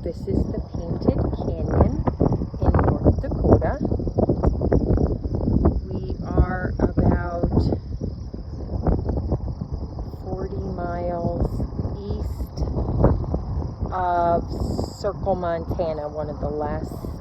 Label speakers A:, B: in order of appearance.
A: This is the Painted Canyon in North Dakota. We are about 40 miles east of Circle, Montana, one of the last